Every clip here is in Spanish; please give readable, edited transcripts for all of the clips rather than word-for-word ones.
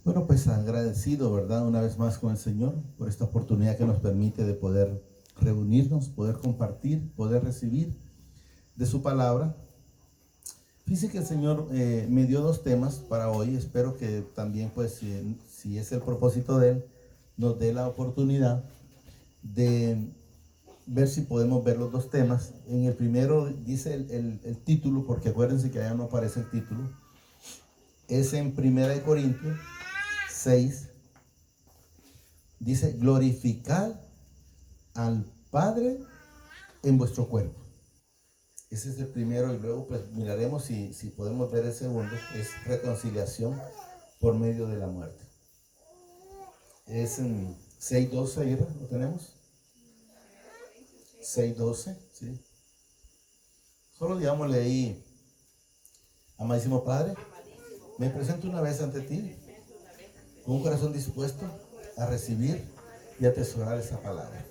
Bueno, pues agradecido, ¿verdad? Una vez más con el Señor por esta oportunidad que nos permite de poder reunirnos, poder compartir, poder recibir de su palabra. Fíjese que el Señor me dio dos temas para hoy. Espero que también, pues, si es el propósito de Él, nos dé la oportunidad de ver si podemos ver los dos temas. En el primero dice el título, porque acuérdense que allá no aparece el título. Es en 1 Corintios 6. Dice, glorificar al Padre en vuestro cuerpo. Ese es el primero y luego pues miraremos si podemos ver el segundo. Es reconciliación por medio de la muerte. Es en 6:12, ¿verdad? ¿Lo tenemos? 6:12, ¿sí? Solo digámosle ahí, amadísimo Padre, me presento una vez ante ti con un corazón dispuesto a recibir y atesorar esa palabra.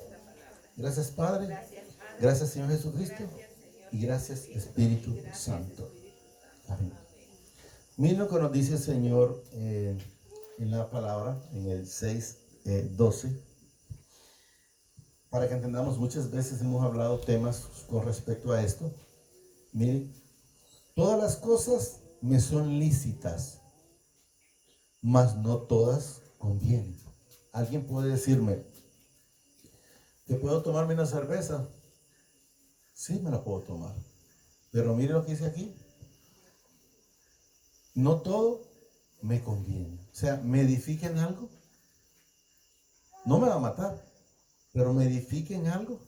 Gracias Padre, gracias Señor Jesucristo y gracias Espíritu Santo. Amén. Miren lo que nos dice el Señor en la palabra, en el 6:12. Para que entendamos, muchas veces hemos hablado temas con respecto a esto. Miren, todas las cosas me son lícitas, mas no todas convienen. Alguien puede decirme, ¿que puedo tomarme una cerveza? Sí, me la puedo tomar. Pero mire lo que dice aquí. No todo me conviene. O sea, me edifica en algo. No me va a matar, pero me edifica en algo.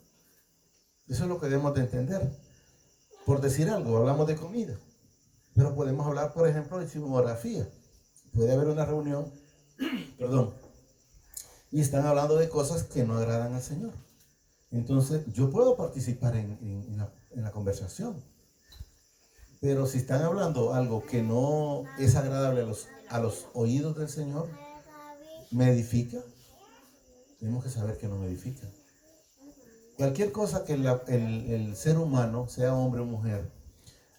Eso es lo que debemos de entender. Por decir algo, hablamos de comida. Pero podemos hablar, por ejemplo, de chismografía. Puede haber una reunión, perdón, y están hablando de cosas que no agradan al Señor. Entonces, yo puedo participar en la conversación. Pero si están hablando algo que no es agradable a los oídos del Señor, ¿me edifica? Tenemos que saber que no me edifica. Cualquier cosa que el ser humano, sea hombre o mujer,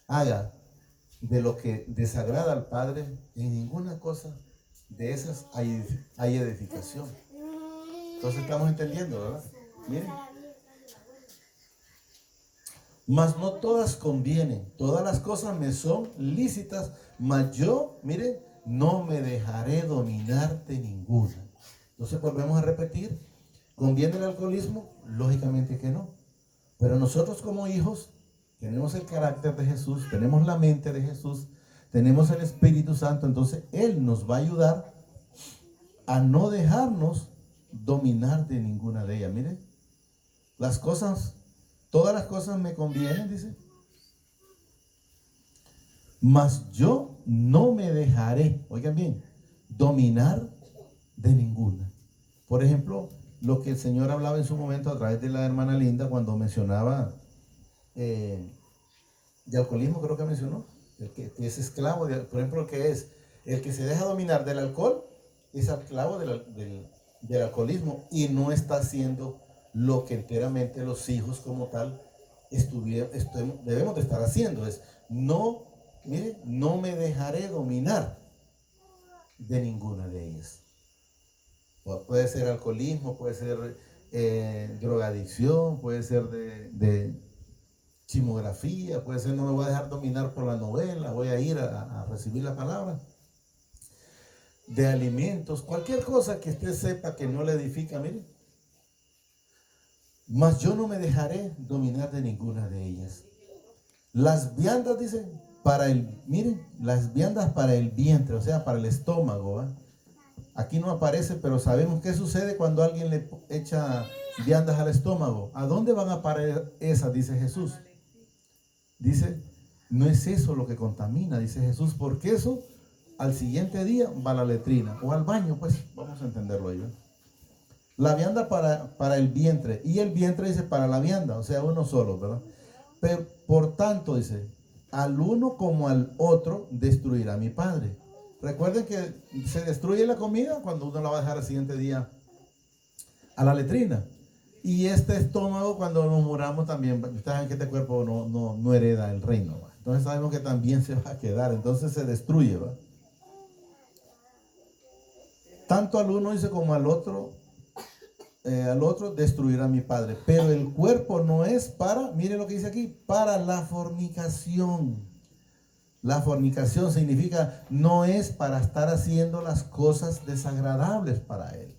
haga de lo que desagrada al Padre, en ninguna cosa de esas hay edificación. Entonces estamos entendiendo, ¿verdad? Miren. Mas no todas convienen, todas las cosas me son lícitas, mas yo, miren, no me dejaré dominar de ninguna. Entonces volvemos a repetir, ¿conviene el alcoholismo? Lógicamente que no. Pero nosotros como hijos tenemos el carácter de Jesús, tenemos la mente de Jesús, tenemos el Espíritu Santo, entonces Él nos va a ayudar a no dejarnos dominar de ninguna de ellas. Miren, las cosas, todas las cosas me convienen, dice, mas yo no me dejaré, oigan bien, dominar de ninguna. Por ejemplo, lo que el Señor hablaba en su momento a través de la hermana Linda cuando mencionaba de alcoholismo, creo que mencionó, el que es esclavo, por ejemplo, el que se deja dominar del alcohol, es esclavo del alcoholismo y no está haciendo lo que enteramente los hijos como tal debemos de estar haciendo. Es no, mire, no me dejaré dominar de ninguna de ellas. Puede ser alcoholismo, puede ser drogadicción, puede ser de chismografía, puede ser no me voy a dejar dominar por la novela, voy a ir a recibir la palabra. De alimentos, cualquier cosa que usted sepa que no le edifica, mire. Mas yo no me dejaré dominar de ninguna de ellas. Las viandas, dicen, miren, las viandas para el vientre, o sea, para el estómago, ¿eh? Aquí no aparece, pero sabemos qué sucede cuando alguien le echa viandas al estómago. ¿A dónde van a parar esas? Dice Jesús. Dice, no es eso lo que contamina, dice Jesús, porque eso al siguiente día va a la letrina o al baño, pues vamos a entenderlo ahí, ¿eh? La vianda para el vientre y el vientre dice para la vianda, o sea, uno solo, ¿verdad? Pero por tanto dice, al uno como al otro destruirá mi Padre. Recuerden que se destruye la comida cuando uno la va a dejar al siguiente día a la letrina. Y este estómago cuando nos muramos también, ustedes saben que este cuerpo no hereda el reino, ¿va? Entonces sabemos que también se va a quedar, entonces se destruye, ¿va? tanto al uno dice como al otro destruirá mi Padre. Pero el cuerpo no es para, mire lo que dice aquí, para la fornicación. La fornicación significa no es para estar haciendo las cosas desagradables para Él.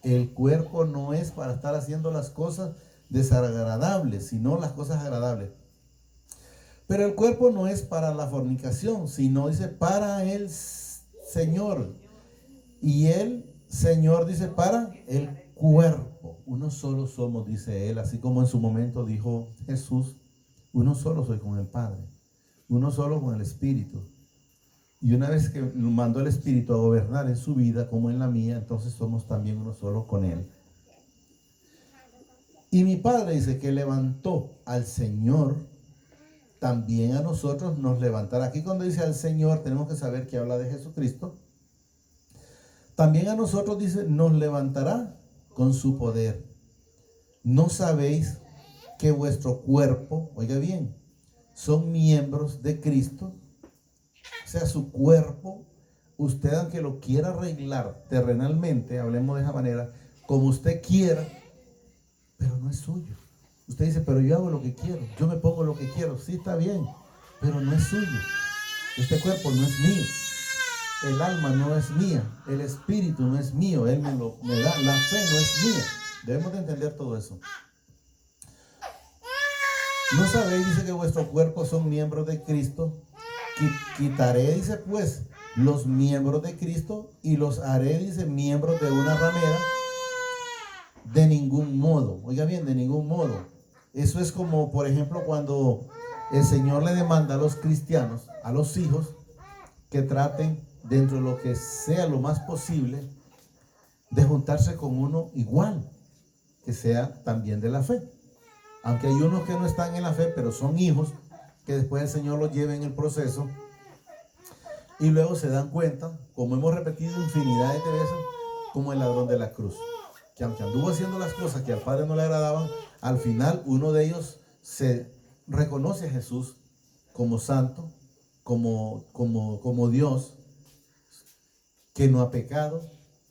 El cuerpo no es para estar haciendo las cosas desagradables, sino las cosas agradables. Pero el cuerpo no es para la fornicación, sino dice para el Señor. Y el Señor dice para el cuerpo. Uno solo somos, dice Él, así como en su momento dijo Jesús, uno solo soy con el Padre, uno solo con el Espíritu. Y una vez que mandó el Espíritu a gobernar en su vida como en la mía, entonces somos también uno solo con Él. Y mi Padre dice que levantó al Señor, también a nosotros nos levantará. Aquí cuando dice al Señor, tenemos que saber que habla de Jesucristo. También a nosotros dice, nos levantará con su poder. ¿No sabéis que vuestro cuerpo, oiga bien, son miembros de Cristo? O sea, su cuerpo, usted aunque lo quiera arreglar terrenalmente, hablemos de esa manera, como usted quiera, pero no es suyo. Usted dice, pero yo hago lo que quiero, yo me pongo lo que quiero. Sí, está bien, pero no es suyo. Este cuerpo no es mío. El alma no es mía. El espíritu no es mío. Él me da. La fe no es mía. Debemos de entender todo eso. ¿No sabéis, dice, que vuestros cuerpos son miembros de Cristo? Quitaré, dice, pues, los miembros de Cristo y los haré, dice, miembros de una ramera. De ningún modo. Oiga bien, de ningún modo. Eso es como, por ejemplo, cuando el Señor le demanda a los cristianos, a los hijos, que traten dentro de lo que sea lo más posible de juntarse con uno igual, que sea también de la fe. Aunque hay unos que no están en la fe, pero son hijos, que después el Señor los lleve en el proceso y luego se dan cuenta, como hemos repetido infinidades de veces, como el ladrón de la cruz, que aunque anduvo haciendo las cosas que al Padre no le agradaban, al final uno de ellos se reconoce a Jesús como santo, como Dios, que no ha pecado,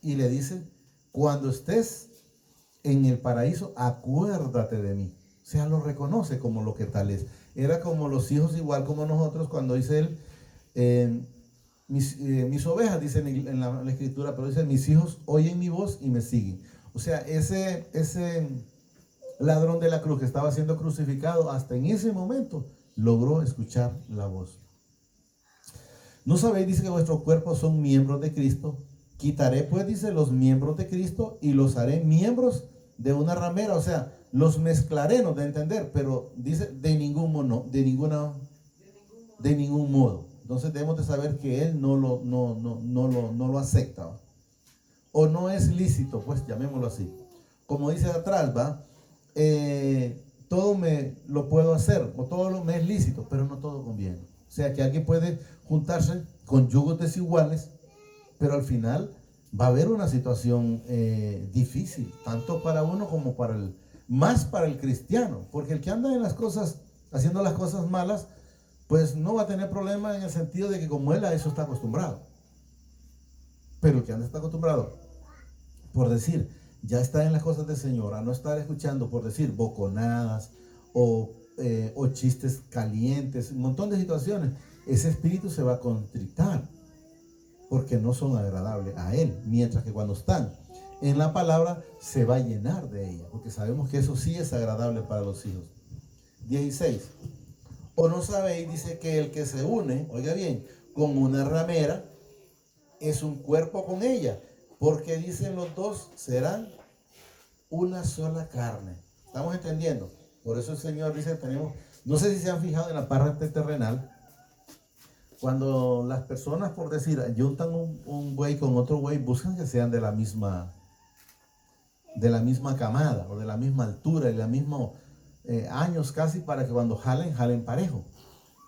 y le dice, cuando estés en el paraíso, acuérdate de mí. O sea, lo reconoce como lo que tal es. Era como los hijos, igual como nosotros, cuando dice él, mis ovejas, dicen en la escritura, pero dice, mis hijos oyen mi voz y me siguen. O sea, ese ladrón de la cruz que estaba siendo crucificado, hasta en ese momento logró escuchar la voz. ¿No sabéis, dice, que vuestros cuerpos son miembros de Cristo? Quitaré, pues, dice, los miembros de Cristo y los haré miembros de una ramera. O sea, los mezclaré, no de entender, pero dice de ningún modo. Entonces debemos de saber que Él no lo acepta, ¿va? O no es lícito, pues llamémoslo así. Como dice atrás, ¿va? Todo me lo puedo hacer, o todo me es lícito, pero no todo conviene. O sea que alguien puede juntarse con yugos desiguales, pero al final va a haber una situación difícil, tanto para uno como más para el cristiano, porque el que anda en las cosas, haciendo las cosas malas, pues no va a tener problema en el sentido de que como él a eso está acostumbrado. Pero el que anda está acostumbrado, por decir, ya está en las cosas del Señor, a no estar escuchando, por decir, boconadas o chistes calientes, un montón de situaciones, ese espíritu se va a contritar porque no son agradables a Él, mientras que cuando están en la palabra se va a llenar de ella, porque sabemos que eso sí es agradable para los hijos. 16. ¿O no sabéis, dice, que el que se une, oiga bien, con una ramera, es un cuerpo con ella? Porque dicen los dos serán una sola carne. ¿Estamos entendiendo? Por eso el Señor dice, no sé si se han fijado en la parte terrenal, cuando las personas, por decir, juntan un buey con otro buey, buscan que sean de la misma camada, o de la misma altura, y de los mismos años casi, para que cuando jalen parejo.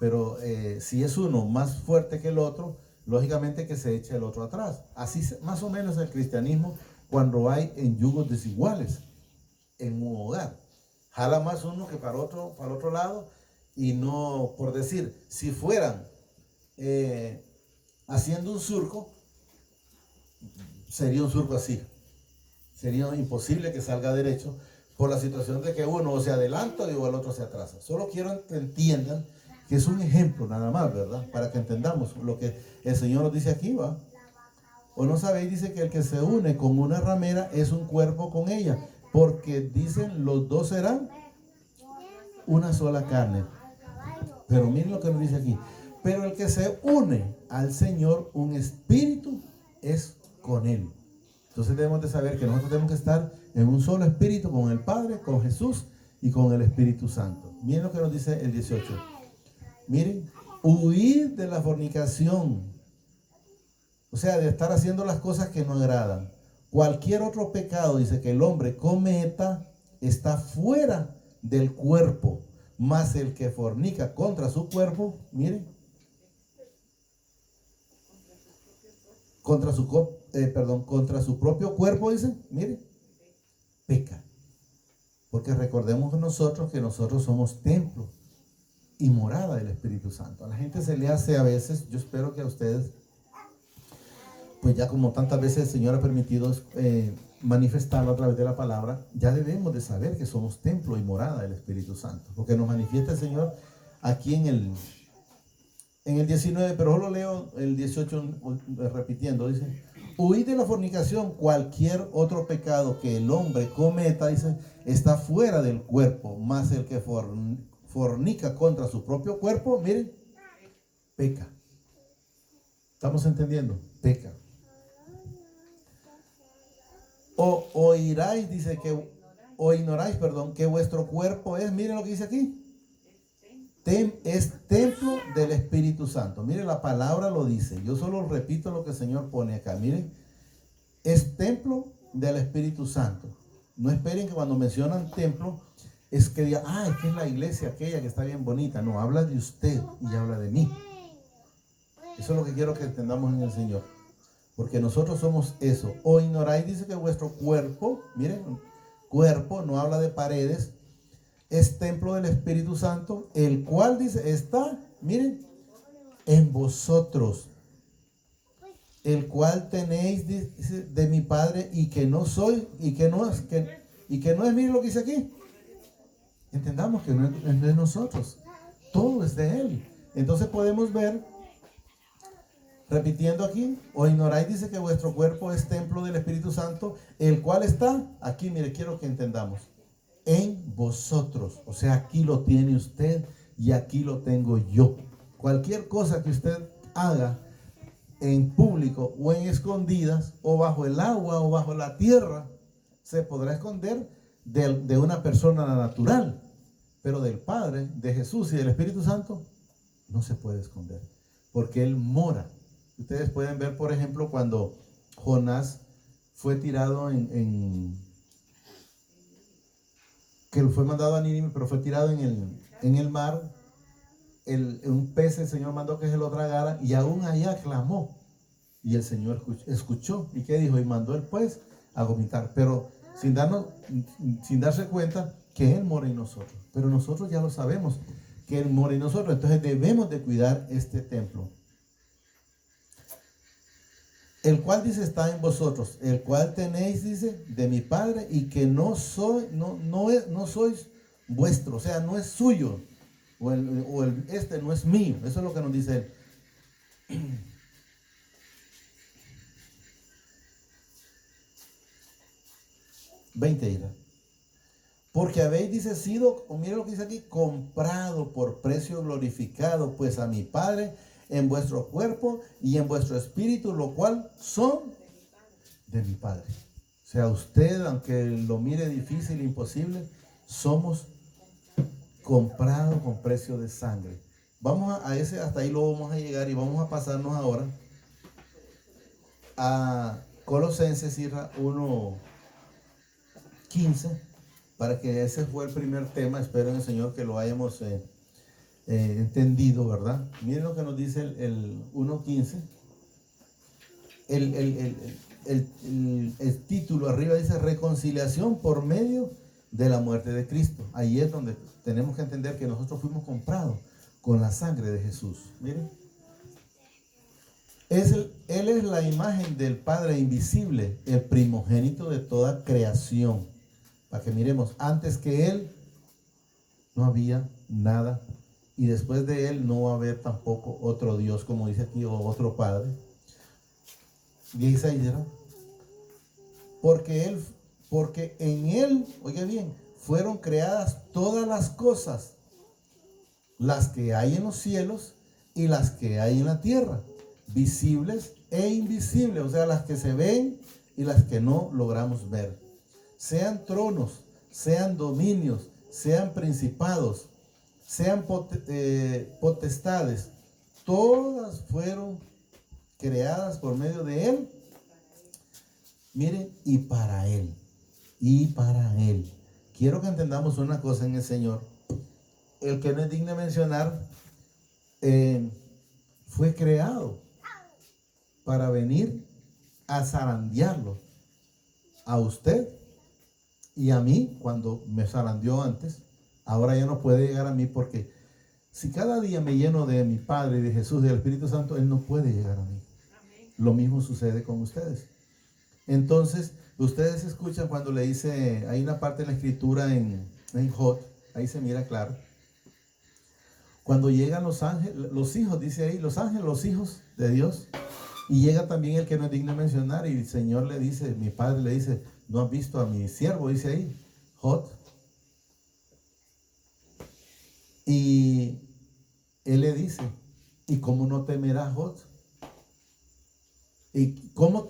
Pero si es uno más fuerte que el otro, lógicamente que se eche el otro atrás. Así más o menos el cristianismo cuando hay en yugos desiguales en un hogar. Jala más uno que para el otro lado, y no, por decir, si fueran haciendo un surco, sería un surco así. Sería imposible que salga derecho por la situación de que uno se adelanta y el otro se atrasa. Solo quiero que entiendan que es un ejemplo nada más, ¿verdad? Para que entendamos lo que el Señor nos dice aquí, ¿va? O no sabéis, dice que el que se une con una ramera es un cuerpo con ella, porque dicen los dos serán una sola carne. Pero miren lo que nos dice aquí. Pero el que se une al Señor, un espíritu es con él. Entonces debemos de saber que nosotros tenemos que estar en un solo espíritu con el Padre, con Jesús y con el Espíritu Santo. Miren lo que nos dice el 18. Miren, huir de la fornicación. O sea, de estar haciendo las cosas que no agradan. Cualquier otro pecado, dice, que el hombre cometa, está fuera del cuerpo. Mas el que fornica contra su cuerpo, miren, contra su propio cuerpo, dice, miren, peca. Porque recordemos nosotros que nosotros somos templo y morada del Espíritu Santo. A la gente se le hace a veces, yo espero que a ustedes, pues ya como tantas veces el Señor ha permitido manifestarlo a través de la palabra, ya debemos de saber que somos templo y morada del Espíritu Santo, porque nos manifiesta el Señor aquí en el 19, pero solo leo el 18 repitiendo, dice, huid de la fornicación. Cualquier otro pecado que el hombre cometa, dice, está fuera del cuerpo, mas el que fornica contra su propio cuerpo, miren, peca. ¿Estamos entendiendo? Peca. O ignoráis, que vuestro cuerpo es, miren lo que dice aquí, es templo del Espíritu Santo. Miren, la palabra lo dice, yo solo repito lo que el Señor pone acá. Miren, es templo del Espíritu Santo. No esperen que cuando mencionan templo es que digan, es que es la iglesia aquella que está bien bonita. No, habla de usted y habla de mí. Eso es lo que quiero que entendamos en el Señor. Porque nosotros somos eso. O ignoráis, dice, que vuestro cuerpo, miren, cuerpo, no habla de paredes, es templo del Espíritu Santo, el cual, dice, está, miren, en vosotros, el cual tenéis, dice, de mi Padre, y que no soy, y que no es, miren lo que dice aquí. Entendamos que no es de nosotros, todo es de Él. Entonces podemos ver, repitiendo aquí, o ignoráis, dice, que vuestro cuerpo es templo del Espíritu Santo, el cual está, aquí, mire, quiero que entendamos, en vosotros. O sea, aquí lo tiene usted y aquí lo tengo yo. Cualquier cosa que usted haga en público o en escondidas, o bajo el agua o bajo la tierra, se podrá esconder de una persona natural, pero del Padre, de Jesús y del Espíritu Santo no se puede esconder, porque Él mora. Ustedes pueden ver, por ejemplo, cuando Jonás fue tirado que fue mandado a Nínive, pero fue tirado en el mar. Un pez, el Señor mandó que se lo tragara, y aún allá clamó, y el Señor escuchó. ¿Y qué dijo? Y mandó el pez a vomitar, pero sin darse cuenta que Él mora en nosotros. Pero nosotros ya lo sabemos, que Él mora en nosotros. Entonces debemos de cuidar este templo, el cual, dice, está en vosotros, el cual tenéis, dice, de mi Padre, y que no sois vuestro, o sea, no es suyo, este no es mío. Eso es lo que nos dice Él. 20 irá. Porque habéis, dice, sido, mire lo que dice aquí, comprado por precio glorificado, pues a mi Padre, en vuestro cuerpo y en vuestro espíritu, lo cual son de mi Padre. O sea, usted, aunque lo mire difícil, imposible, somos comprados con precio de sangre. Vamos a ese, hasta ahí lo vamos a llegar, y vamos a pasarnos ahora a Colosenses 1:15, para que ese fue el primer tema. Espero en el Señor que lo hayamos entendido, ¿verdad? Miren lo que nos dice el 1:15. El título arriba dice reconciliación por medio de la muerte de Cristo. Ahí es donde tenemos que entender que nosotros fuimos comprados con la sangre de Jesús. Miren, Él es la imagen del Padre invisible, el primogénito de toda creación. Para que miremos, antes que Él no había nada. Y después de Él no va a haber tampoco otro Dios, como dice aquí, o otro Padre. Dice ahí, ¿no? Porque en Él, oiga bien, fueron creadas todas las cosas, las que hay en los cielos y las que hay en la tierra, visibles e invisibles, o sea, las que se ven y las que no logramos ver. Sean tronos, sean dominios, sean principados, sean potestades, todas fueron creadas por medio de Él. Miren, y para Él. Quiero que entendamos una cosa en el Señor. El que no es digno de mencionar, fue creado para venir a zarandearlo a usted y a mí cuando me zarandeó antes. Ahora ya no puede llegar a mí, porque si cada día me lleno de mi Padre, de Jesús, del Espíritu Santo, Él no puede llegar a mí. Lo mismo sucede con ustedes. Entonces, ustedes escuchan cuando le dice, hay una parte de la escritura en Jod, ahí se mira claro. Cuando llegan los ángeles, los hijos, dice ahí, los ángeles, los hijos de Dios, y llega también el que no es digno de mencionar, y el Señor le dice, mi Padre le dice, ¿no has visto a mi siervo? Dice ahí, Jod. Y Él le dice, ¿y cómo no temerás, Jod? ¿Y cómo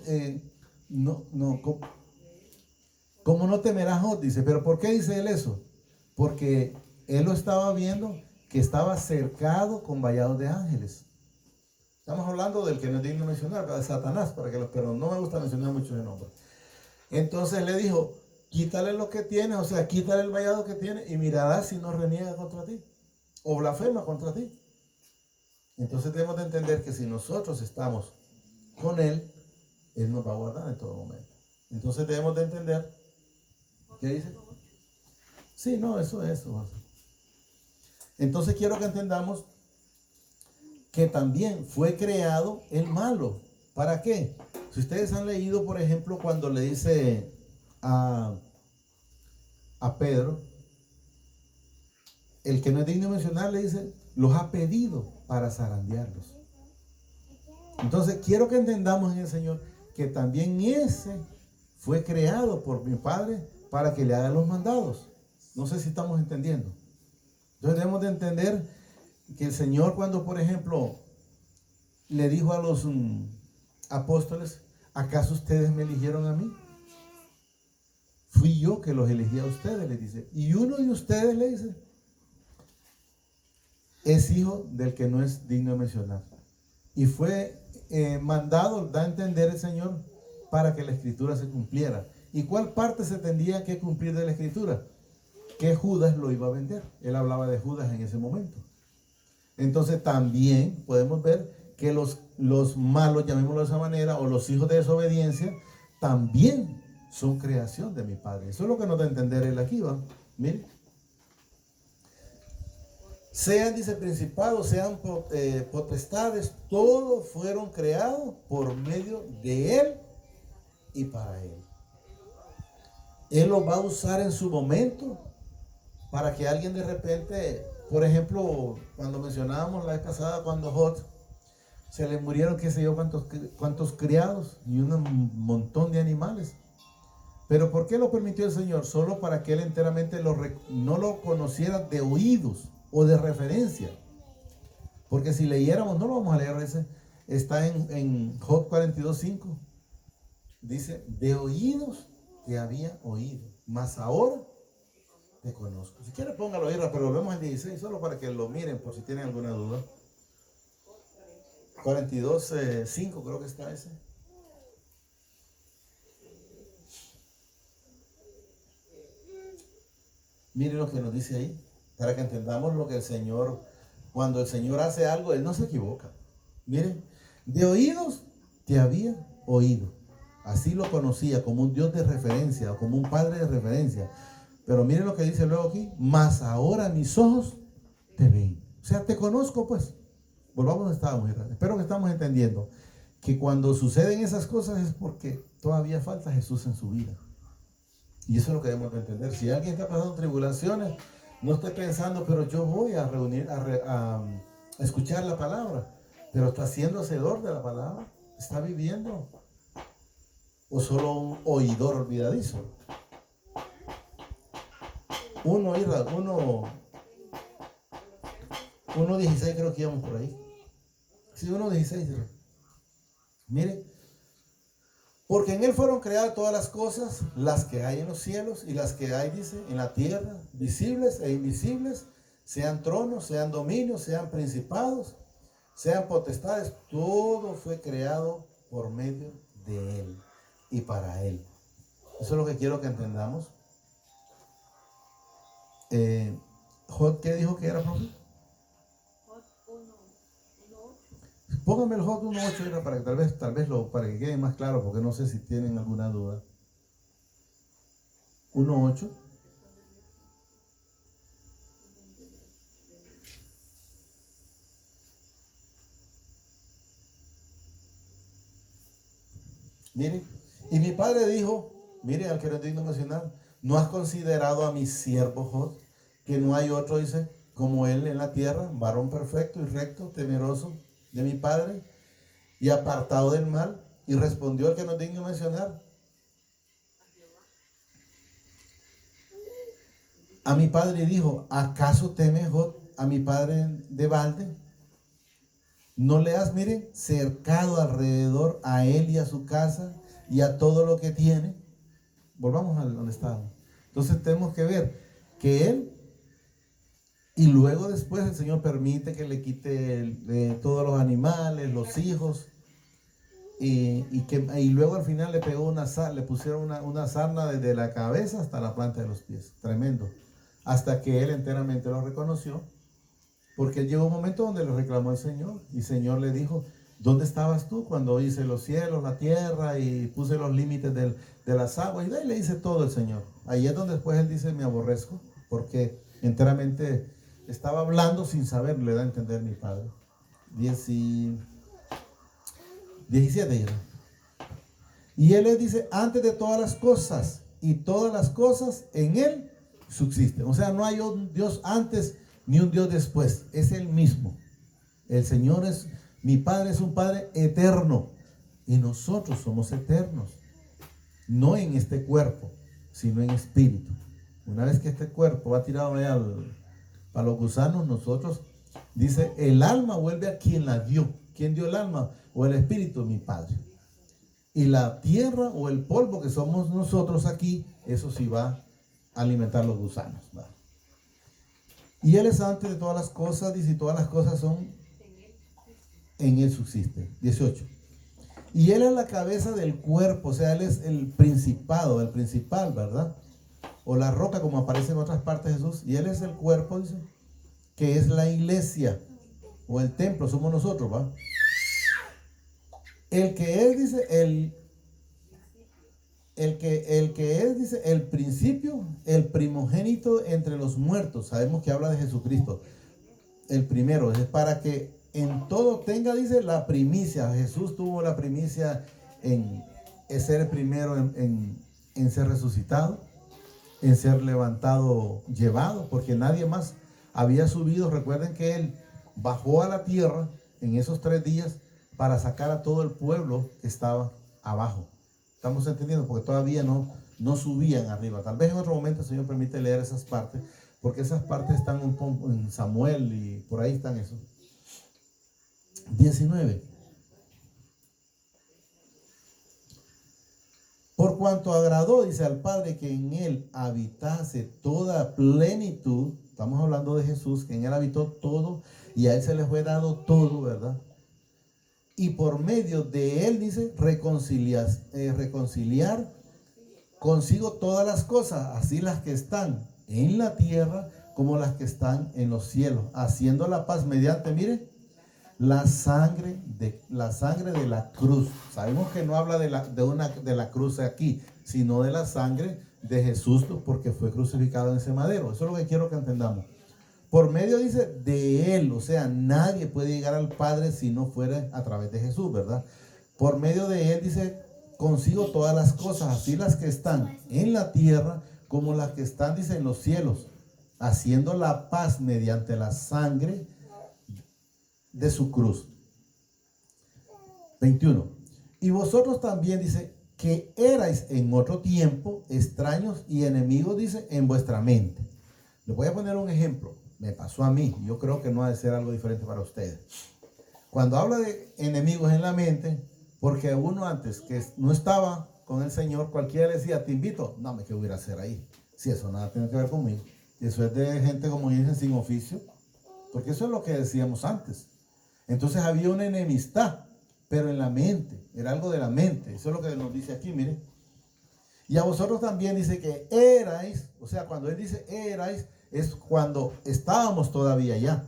cómo no temerás, Jod? Dice, ¿pero por qué dice Él eso? Porque Él lo estaba viendo, que estaba cercado con vallados de ángeles. Estamos hablando del que no es digno de mencionar, de Satanás, pero no me gusta mencionar mucho de nombre. Entonces le dijo, quítale lo que tiene, o sea, quítale el vallado que tiene y mirarás si no reniega contra ti o blasfema contra ti. Entonces debemos de entender que si nosotros estamos con Él, Él nos va a guardar en todo momento. Entonces debemos de entender, ¿qué dice? Sí, no, eso. Entonces quiero que entendamos que también fue creado el malo. ¿Para qué? Si ustedes han leído, por ejemplo, cuando le dice a Pedro, el que no es digno de mencionar, le dice, los ha pedido para zarandearlos. Entonces quiero que entendamos en el Señor que también ese fue creado por mi Padre para que le haga los mandados. No sé si estamos entendiendo. Entonces debemos de entender que el Señor, cuando por ejemplo le dijo a los apóstoles, ¿acaso ustedes me eligieron a mí? Fui yo que los elegí a ustedes, le dice. Y uno de ustedes, le dice, es hijo del que no es digno de mencionar. Y fue mandado, da a entender el Señor, para que la escritura se cumpliera. ¿Y cuál parte se tendría que cumplir de la escritura? Que Judas lo iba a vender. Él hablaba de Judas en ese momento. Entonces también podemos ver que los malos, llamémoslo de esa manera, o los hijos de desobediencia, también son creación de mi Padre. Eso es lo que nos da a entender él aquí, ¿va? Miren. Sean, dice, principados, sean potestades, todos fueron creados por medio de Él y para Él. Él los va a usar en su momento para que alguien de repente, por ejemplo, cuando mencionábamos la vez pasada, cuando Jod se le murieron, qué sé yo, cuántos criados y un montón de animales. Pero ¿por qué lo permitió el Señor? Solo para que él enteramente no lo conociera de oídos o de referencia. Porque si leyéramos, no lo vamos a leer ese, está en Job 42:5. Dice, de oídos te había oído, mas ahora te conozco. Si quiere póngalo ahí, pero lo vemos en 16, solo para que lo miren por si tienen alguna duda. 42:5 creo que está ese. Miren lo que nos dice ahí, para que entendamos lo que el Señor, cuando el Señor hace algo, Él no se equivoca. Miren, de oídos te había oído. Así lo conocía, como un Dios de referencia, o como un Padre de referencia. Pero miren lo que dice luego aquí, mas ahora mis ojos te ven. O sea, te conozco pues. Volvamos donde estábamos. Espero que estamos entendiendo que cuando suceden esas cosas es porque todavía falta Jesús en su vida. Y eso es lo que debemos de entender. Si alguien está pasando tribulaciones, no esté pensando, pero yo voy a reunir, a escuchar la palabra. Pero está siendo hacedor de la palabra. Está viviendo. O solo un oidor olvidadizo. 1:16 creo que íbamos por ahí. Sí, 1:16. Mire. Porque en Él fueron creadas todas las cosas, las que hay en los cielos y las que hay, dice, en la tierra, visibles e invisibles, sean tronos, sean dominios, sean principados, sean potestades. Todo fue creado por medio de Él y para Él. Eso es lo que quiero que entendamos. Jod, ¿qué dijo que era, profe? Póngame el Jod 1:8 para que tal vez para que quede más claro, porque no sé si tienen alguna duda. 1:8. Mire, y mi padre dijo, mire, al que no es digno mencionar, ¿no has considerado a mi siervo Jod, que no hay otro, dice, como él en la tierra, varón perfecto y recto, temeroso de mi padre y apartado del mal? Y respondió el que no es digno mencionar, a mi padre dijo, ¿acaso teme Jod a mi padre de balde? ¿No le has, miren, cercado alrededor a él y a su casa y a todo lo que tiene? Volvamos a donde estábamos. Entonces tenemos que ver que él, y luego después el Señor permite que le quite todos los animales, los hijos, y luego al final le pusieron una sarna desde la cabeza hasta la planta de los pies. Tremendo. Hasta que él enteramente lo reconoció. Porque llegó un momento donde le reclamó al Señor. Y el Señor le dijo, ¿dónde estabas tú cuando hice los cielos, la tierra y puse los límites de las aguas? Y de ahí le dice todo el Señor. Ahí es donde después él dice, me aborrezco, porque enteramente estaba hablando sin saber, le da a entender mi padre. 17 ya. Y él le dice, antes de todas las cosas, y todas las cosas en él subsisten. O sea, no hay un Dios antes ni un Dios después, es el mismo. El Señor es, mi Padre es un Padre eterno y nosotros somos eternos, no en este cuerpo, sino en espíritu. Una vez que este cuerpo va tirado para los gusanos, nosotros, dice, el alma vuelve a quien la dio. ¿Quién dio el alma? O el espíritu, mi Padre. Y la tierra o el polvo que somos nosotros aquí, eso sí va a alimentar los gusanos, ¿va? Y Él es antes de todas las cosas, dice, y todas las cosas son, en Él subsisten. 18. Y Él es la cabeza del cuerpo, o sea, Él es el principado, el principal, ¿verdad? O la roca, como aparece en otras partes de Jesús. Y Él es el cuerpo, dice, que es la iglesia, o el templo, somos nosotros, ¿va? El que es, dice, el que es, dice, el principio, el primogénito entre los muertos. Sabemos que habla de Jesucristo. El primero, es para que en todo tenga, dice, la primicia. Jesús tuvo la primicia en ser el primero en ser resucitado, en ser levantado, llevado, porque nadie más había subido. Recuerden que Él bajó a la tierra en esos 3 días para sacar a todo el pueblo que estaba abajo. ¿Estamos entendiendo? Porque todavía no subían arriba. Tal vez en otro momento el Señor permite leer esas partes, porque esas partes están en Samuel y por ahí están esos. 19. Por cuanto agradó, dice, al Padre que en Él habitase toda plenitud. Estamos hablando de Jesús, que en Él habitó todo y a Él se le fue dado todo, ¿verdad? Y por medio de Él, dice, reconciliar consigo todas las cosas, así las que están en la tierra como las que están en los cielos, haciendo la paz mediante, mire, la sangre de la cruz. Sabemos que no habla de la cruz aquí, sino de la sangre de Jesús, porque fue crucificado en ese madero. Eso es lo que quiero que entendamos. Por medio, dice, de Él, o sea, nadie puede llegar al Padre si no fuera a través de Jesús, ¿verdad? por medio de él, dice, consigo todas las cosas, así las que están en la tierra como las que están, dice, en los cielos, haciendo la paz mediante la sangre de su cruz. 21. Y vosotros también, dice, que erais en otro tiempo extraños y enemigos, dice, en vuestra mente. Les voy a poner un ejemplo. Me pasó a mí. Yo creo que no ha de ser algo diferente para ustedes. Cuando habla de enemigos en la mente, porque uno antes que no estaba con el Señor, cualquiera le decía, te invito. No, ¿qué voy a hacer ahí? Si eso nada tiene que ver conmigo. Eso es de gente, como dicen, sin oficio. Porque eso es lo que decíamos antes. Entonces había una enemistad, pero en la mente. Era algo de la mente. Eso es lo que nos dice aquí, miren. Y a vosotros también dice que erais, o sea, cuando él dice erais, es cuando estábamos todavía allá.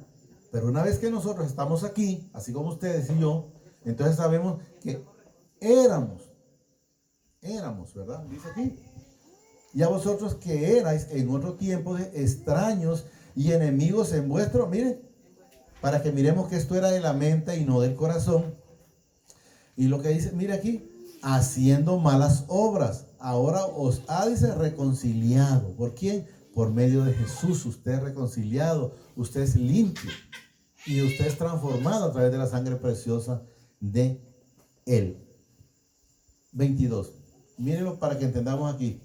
Pero una vez que nosotros estamos aquí, así como ustedes y yo, entonces sabemos que éramos, ¿verdad? Dice aquí. Y a vosotros que erais en otro tiempo de extraños y enemigos en vuestro, miren, para que miremos que esto era de la mente y no del corazón. Y lo que dice, mire aquí, haciendo malas obras. Ahora os ha, dice, reconciliado. ¿Por quién? Por medio de Jesús. Usted es reconciliado, usted es limpio y usted es transformado a través de la sangre preciosa de Él. 22. Mírenlo para que entendamos aquí.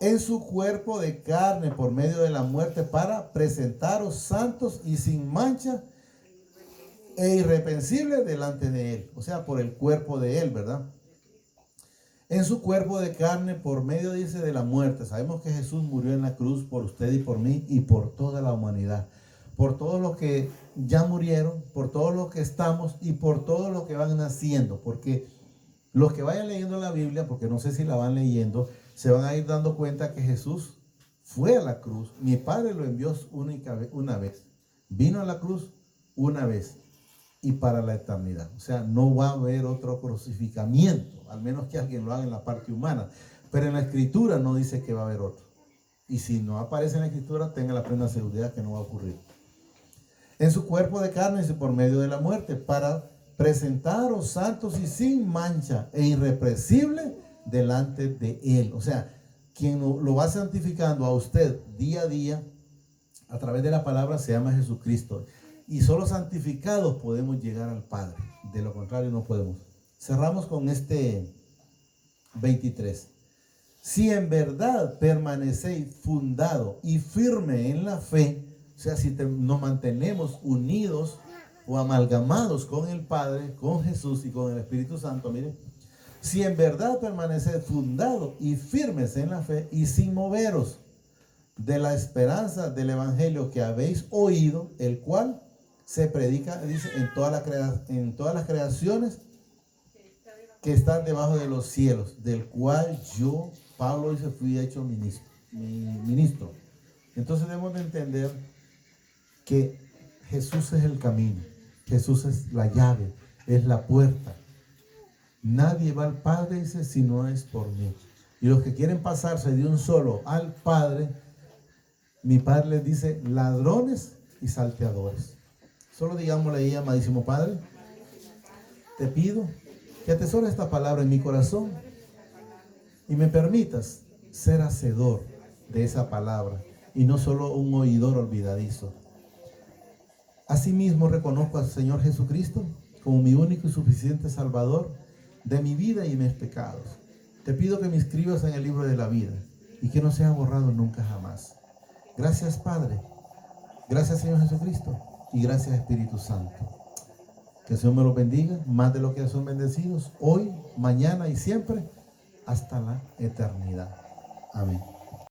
En su cuerpo de carne por medio de la muerte para presentaros santos y sin mancha e irreprensibles delante de Él. O sea, por el cuerpo de Él, ¿verdad? En su cuerpo de carne por medio, dice, de la muerte. Sabemos que Jesús murió en la cruz por usted y por mí y por toda la humanidad. Por todos los que ya murieron, por todos los que estamos y por todos los que van naciendo. Porque los que vayan leyendo la Biblia, porque no sé si la van leyendo, se van a ir dando cuenta que Jesús fue a la cruz. Mi Padre lo envió una vez. Vino a la cruz una vez y para la eternidad. O sea, no va a haber otro crucificamiento, al menos que alguien lo haga en la parte humana. Pero en la Escritura no dice que va a haber otro. Y si no aparece en la Escritura, tenga la plena seguridad que no va a ocurrir. En su cuerpo de carne, dice, por medio de la muerte, para presentaros santos y sin mancha e irreprensibles delante de Él. O sea, quien lo va santificando a usted día a día a través de la palabra se llama Jesucristo. Y solo santificados podemos llegar al Padre. De lo contrario no podemos. Cerramos con este 23. Si en verdad permanecéis fundado y firme en la fe, o sea, si nos mantenemos unidos o amalgamados con el Padre, con Jesús y con el Espíritu Santo, miren, si en verdad permanecéis fundados y firmes en la fe y sin moveros de la esperanza del Evangelio que habéis oído, el cual se predica, dice, en todas las creaciones que están debajo de los cielos, del cual yo, Pablo, dice, fui hecho ministro. Entonces debemos de entender que Jesús es el camino, Jesús es la llave, es la puerta. Nadie va al Padre, dice, si no es por mí. Y los que quieren pasarse de un solo al Padre, mi Padre les dice ladrones y salteadores. Solo digámosle ahí, amadísimo Padre, te pido que atesores esta palabra en mi corazón y me permitas ser hacedor de esa palabra y no solo un oidor olvidadizo. Asimismo reconozco al Señor Jesucristo como mi único y suficiente Salvador de mi vida y mis pecados. Te pido que me inscribas en el libro de la vida y que no sea borrado nunca jamás. Gracias, Padre. Gracias, Señor Jesucristo. Y gracias, Espíritu Santo. Que el Señor me los bendiga más de lo que son bendecidos hoy, mañana y siempre hasta la eternidad. Amén.